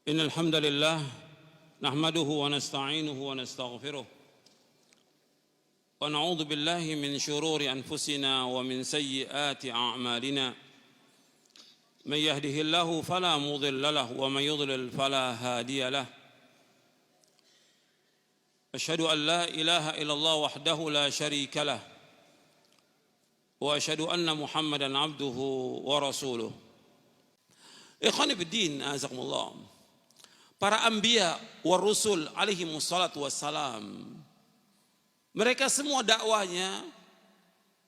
إن الحمد لله نحمده ونستعينه ونستغفره ونعوذ بالله من شرور أنفسنا ومن سيئات أعمالنا من يهده الله فلا مضل له ومن يضلل فلا هادي له أشهد أن لا إله إلا الله وحده لا شريك له وأشهد أن محمدا عبده ورسوله. Ikhwani fiddin, azakumullah. Para anbiya wa rusul alaihi wassalatu wassalam, mereka semua dakwanya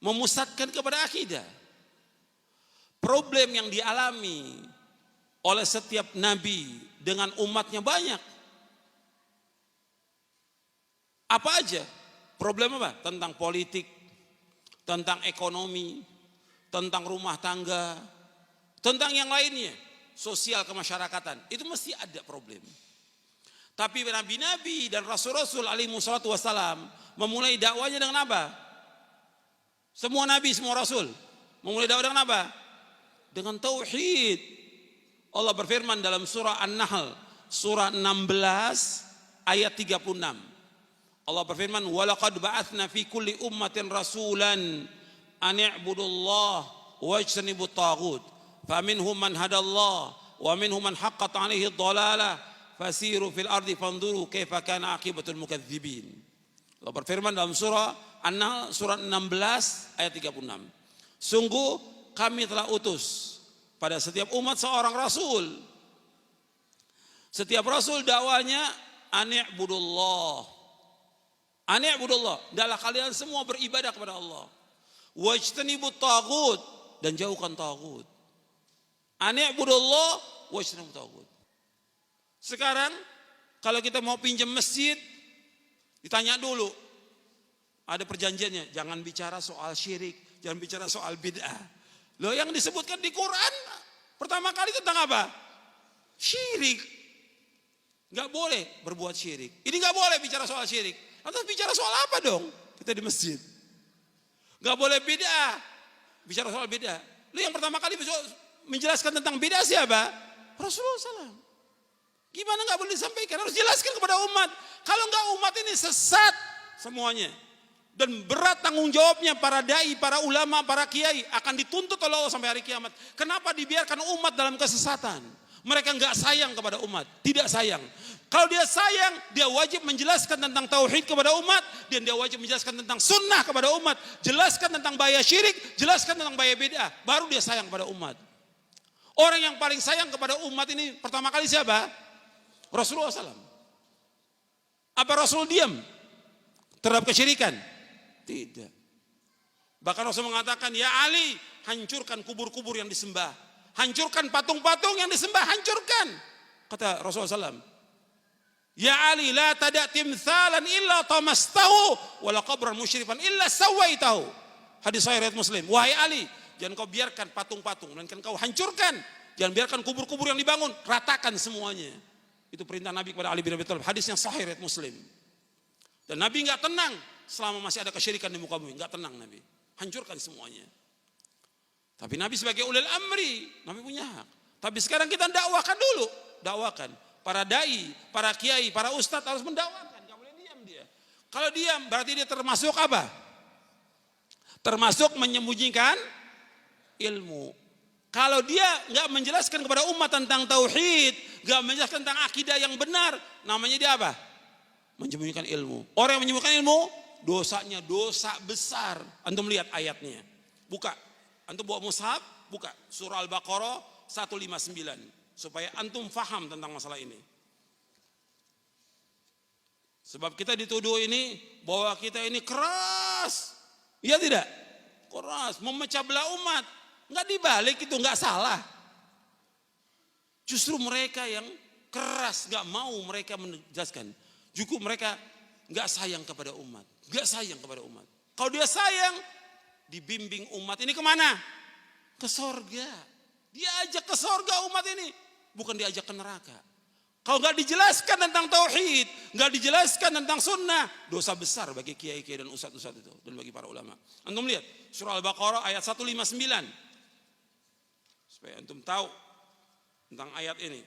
memusatkan kepada akidah. Problem yang dialami oleh setiap nabi dengan umatnya banyak. Apa aja? Problem apa? Tentang politik, tentang ekonomi, tentang rumah tangga, tentang yang lainnya. Sosial kemasyarakatan, itu mesti ada problem. Tapi nabi-nabi dan rasul-rasul alaihi wassalatu wassalam memulai dakwanya dengan apa? Semua nabi, semua rasul memulai dakwah dengan apa? Dengan tauhid. Allah berfirman dalam surah An-Nahl, surah 16 ayat 36. Allah berfirman, "Walaqad ba'atsna fi kulli ummatin rasulan an i'budullaha wajtanibut taghut. Faminhum man hadallah wa minhum man haqqat 'alaihi dhalalah fasiru fil ardi fanzuru kaifa kana aqibatul mukadzibin." Allah berfirman dalam surah An-Nahl surah 16 ayat 36. Sungguh kami telah utus pada setiap umat seorang rasul. Setiap rasul dakwanya ani'budullah. Ani'budullah, adalah kalian semua beribadah kepada Allah. Wajtanibut taghut, dan jauhkan taghut. Ani'budullah wajtanibut taghut. Sekarang kalau kita mau pinjam masjid, ditanya dulu, ada perjanjiannya, jangan bicara soal syirik, jangan bicara soal bid'ah. Loh, yang disebutkan di Quran pertama kali tentang apa? Syirik. Gak boleh berbuat syirik. Ini gak boleh bicara soal syirik. Lantas bicara soal apa dong kita di masjid? Gak boleh bid'ah. Bicara soal bid'ah. Loh, yang pertama kali menjelaskan tentang bid'ah siapa? Rasulullah SAW. Gimana gak boleh disampaikan? Harus jelaskan kepada umat. Kalau enggak, umat ini sesat semuanya. Dan berat tanggung jawabnya para dai, para ulama, para kiai akan dituntut oleh Allah sampai hari kiamat. Kenapa dibiarkan umat dalam kesesatan? Mereka enggak sayang kepada umat, tidak sayang. Kalau dia sayang, dia wajib menjelaskan tentang tauhid kepada umat, dan dia wajib menjelaskan tentang sunnah kepada umat, jelaskan tentang bahaya syirik, jelaskan tentang bahaya bid'ah, baru dia sayang kepada umat. Orang yang paling sayang kepada umat ini pertama kali siapa? Rasulullah SAW. Apa Rasul diam terhadap kesyirikan? Tidak. Bahkan Rasul mengatakan, ya Ali, hancurkan kubur-kubur yang disembah, hancurkan patung-patung yang disembah, hancurkan. Kata Rasulullah SAW, ya Ali, la tada' timthalan illa tamastahu wala qabran musyrifan illa sawaitahu. Hadis sahih riwayat Muslim. Wahai Ali, jangan kau biarkan patung-patung, melainkan kau hancurkan. Jangan biarkan kubur-kubur yang dibangun, ratakan semuanya. Itu perintah Nabi kepada Ali bin Abi Thalib. Hadis yang sahih riwayat Muslim. Dan Nabi enggak tenang selama masih ada kesyirikan di muka bumi. Enggak tenang Nabi. Hancurkan semuanya. Tapi Nabi sebagai ulil amri, Nabi punya hak. Tapi sekarang kita dakwakan dulu. Dakwakan. Para dai, para kiai, para ustadz harus mendakwakan. Enggak boleh diam dia. Kalau diam berarti dia termasuk apa? Termasuk menyembunyikan ilmu. Kalau dia nggak menjelaskan kepada umat tentang tauhid, nggak menjelaskan tentang akidah yang benar, namanya dia apa? Menyembunyikan ilmu. Orang yang menyembunyikan ilmu, dosanya dosa besar. Antum lihat ayatnya. Buka. Antum bawa mushaf, buka surah Al-Baqarah 159 supaya antum faham tentang masalah ini. Sebab kita dituduh ini bahwa kita ini keras. Iya tidak? Keras, memecah belah umat. Enggak dibalik, itu enggak salah. Justru mereka yang keras, enggak mau mereka menjelaskan. Juga mereka enggak sayang kepada umat. Enggak sayang kepada umat. Kalau dia sayang, dibimbing umat ini kemana? Ke sorga. Dia ajak ke sorga umat ini, bukan diajak ke neraka. Kalau enggak dijelaskan tentang tauhid, enggak dijelaskan tentang sunnah, dosa besar bagi kiai-kiai dan ustadz-ustadz itu, dan bagi para ulama. Antum lihat surah Al-Baqarah ayat 159. Supaya antum tahu tentang ayat ini.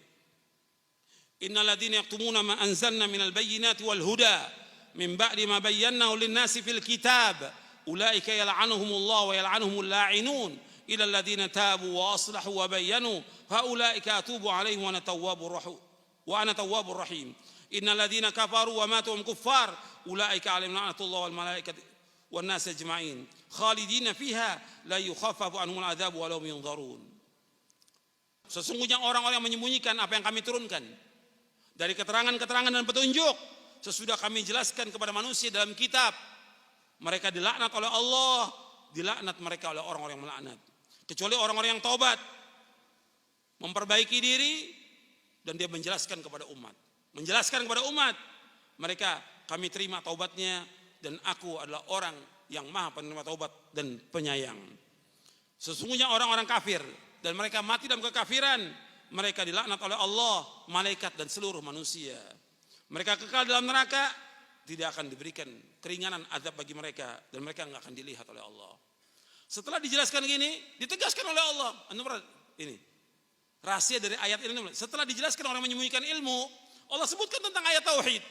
Innalladzina yaktumuna ma anzalna minal bayyinati wal huda min ba'di ma bayyanahu lin-nasi fil kitab ulaika yal'anuhumullah wa yal'anuhumul la'inun illa alladzina tabu wa aslahu wa bayyanu fa ulaika atubu 'alaihim wa ana tawwabur rahim. Innalladzina kafaru wa matu hum kuffar ulaika 'alaihim la'natullah wal malaikati wan nas ajma'in khalidina fiha la yukhaffafu anhumul 'adzab wa lahum yunzarun. Sesungguhnya orang-orang yang menyembunyikan apa yang kami turunkan dari keterangan-keterangan dan petunjuk sesudah kami jelaskan kepada manusia dalam kitab, mereka dilaknat oleh Allah, dilaknat mereka oleh orang-orang yang melaknat. Kecuali orang-orang yang taubat, memperbaiki diri, dan dia menjelaskan kepada umat. Menjelaskan kepada umat, mereka kami terima taubatnya, dan aku adalah orang yang maha penerima taubat dan penyayang. Sesungguhnya orang-orang kafir, dan mereka mati dalam kekafiran, mereka dilaknat oleh Allah, malaikat dan seluruh manusia. Mereka kekal dalam neraka, tidak akan diberikan keringanan azab bagi mereka, dan mereka enggak akan dilihat oleh Allah. Setelah dijelaskan gini, ditegaskan oleh Allah. Ini rahasia dari ayat ini. Setelah dijelaskan orang menyembunyikan ilmu, Allah sebutkan tentang ayat tauhid.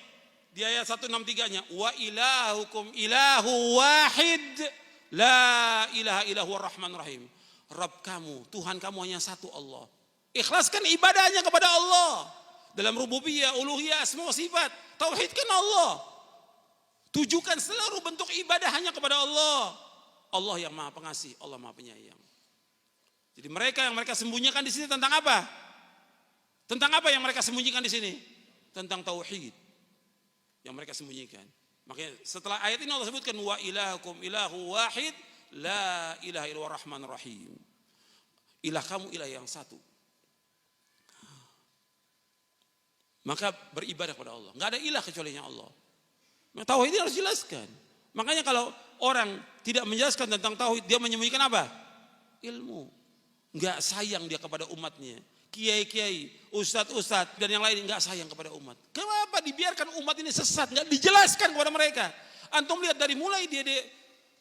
Di ayat 163-nya, wa ilahukum ilahu wahid, la ilaha illahu ar-rahmanur rahim. Rabb kamu, Tuhan kamu hanya satu, Allah. Ikhlaskan ibadahnya kepada Allah dalam rububiyah, uluhiyah, semua sifat. Tauhidkan Allah. Tujukan seluruh bentuk ibadah hanya kepada Allah. Allah yang maha pengasih, Allah maha penyayang. Jadi mereka yang mereka sembunyikan di sini tentang apa? Tentang apa yang mereka sembunyikan di sini? Tentang tauhid yang mereka sembunyikan. Makanya setelah ayat ini Allah sebutkan wa ilahukum ilahu wahid la ilaha illallah rahmanur rahim. Ilah kamu ilah yang satu. Maka beribadah kepada Allah. Enggak ada ilah kecuali Allah. Tauhid ini harus jelaskan. Makanya kalau orang tidak menjelaskan tentang tauhid, dia menyembunyikan apa? Ilmu. Enggak sayang dia kepada umatnya. Kiai-kiai, ustadz-ustadz dan yang lain enggak sayang kepada umat. Kenapa dibiarkan umat ini sesat? Enggak dijelaskan kepada mereka. Antum lihat dari mulai dia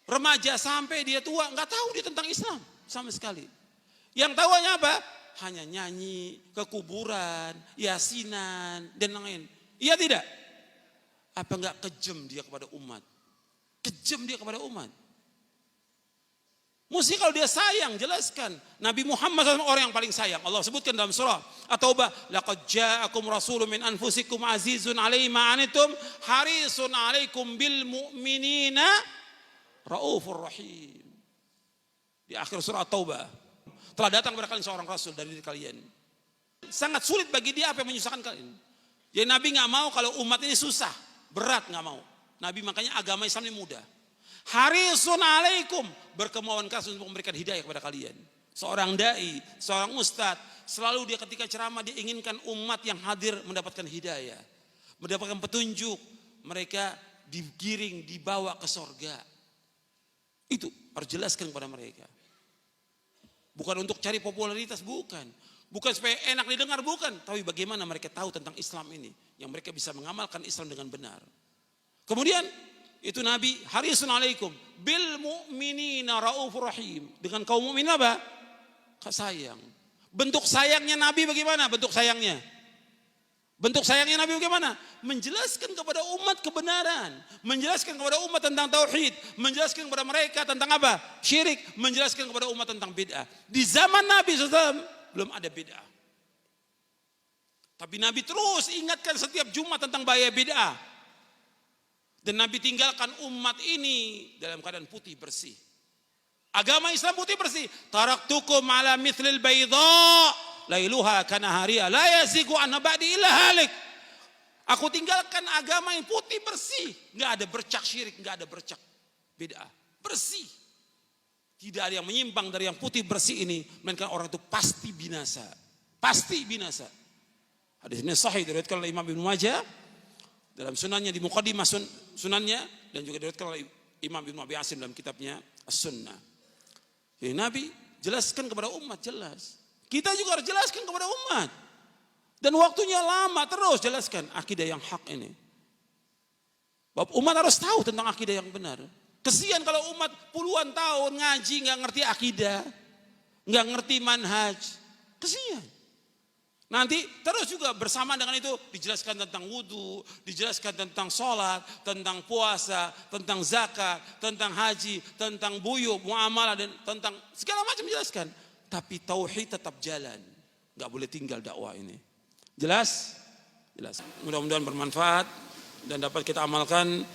remaja sampai dia tua, enggak tahu dia tentang Islam sama sekali. Yang tahunya apa? Hanya nyanyi, ke kuburan, yasinan, dan lain-lain. Iya tidak? Apa enggak kejam dia kepada umat? Kejam dia kepada umat. Mesti kalau dia sayang, jelaskan. Nabi Muhammad SAW orang yang paling sayang. Allah sebutkan dalam surah At-Taubah, laqad ja'akum rasulun min anfusikum azizun 'alaihi ma 'anittum harisun 'alaikum bil mu'minina raufur rahim. Di akhir surah At-Taubah, telah datang kepada kalian seorang rasul dari diri kalian. Sangat sulit bagi dia apa yang menyusahkan kalian. Jadi Nabi nggak mau kalau umat ini susah, berat nggak mau. Nabi makanya agama Islam ini mudah. Harisun alaikum, berkemauan keras untuk memberikan hidayah kepada kalian. Seorang dai, seorang ustadz, selalu dia ketika ceramah dia inginkan umat yang hadir mendapatkan hidayah, mendapatkan petunjuk. Mereka digiring, dibawa ke sorga. Itu harus jelaskan kepada mereka. Bukan untuk cari popularitas, bukan. Bukan supaya enak didengar, bukan. Tapi bagaimana mereka tahu tentang Islam ini. Yang mereka bisa mengamalkan Islam dengan benar. Kemudian itu Nabi harisun alaikum bil mu'minina raufur rahim. Dengan kaum mukmin apa? Sayang. Bentuk sayangnya Nabi bagaimana? Bentuk sayangnya Nabi bagaimana? Menjelaskan kepada umat kebenaran, menjelaskan kepada umat tentang tauhid, menjelaskan kepada mereka tentang apa? Syirik, menjelaskan kepada umat tentang bid'ah. Di zaman Nabi SAW belum ada bid'ah. Tapi Nabi terus ingatkan setiap Jumat tentang bahaya bid'ah. Dan Nabi tinggalkan umat ini dalam keadaan putih bersih. Agama Islam putih bersih. Taraktukum ala mithlil bayda lailuha kanahariya la yazigu anna ba'di illa halik. Aku tinggalkan agama yang putih bersih, enggak ada bercak syirik, enggak ada bercak bid'ah, bersih. Tidak ada yang menyimpang dari yang putih bersih ini, melainkan orang itu pasti binasa. Pasti binasa. Hadis ini sahih diriwayatkan oleh Imam Ibnu Majah dalam sunannya di muqaddimah sunannya, dan juga diriwayatkan oleh Imam Ibnu Abi Asim dalam kitabnya As-Sunnah. Jadi Nabi jelaskan kepada umat, jelas. Kita juga harus jelaskan kepada umat. Dan waktunya lama terus jelaskan akidah yang hak ini. Umat harus tahu tentang akidah yang benar. Kesian kalau umat puluhan tahun ngaji nggak ngerti akidah, nggak ngerti manhaj. Kesian. Nanti terus juga bersama dengan itu dijelaskan tentang wudhu, dijelaskan tentang sholat, tentang puasa, tentang zakat, tentang haji, tentang buyuk, muamalah, dan tentang segala macam dijelaskan. Tapi tauhid tetap jalan, nggak boleh tinggal dakwah ini. Jelas? Jelas. Mudah-mudahan bermanfaat dan dapat kita amalkan.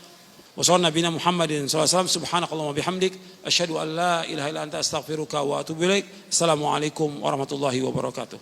Wassallallahu nabiyana Muhammadin SAW. Subhanakallahumma bihamdik, asyhadu an la ilaha illa anta astaghfiruka wa atubu ilaik. Assalamualaikum warahmatullahi wabarakatuh.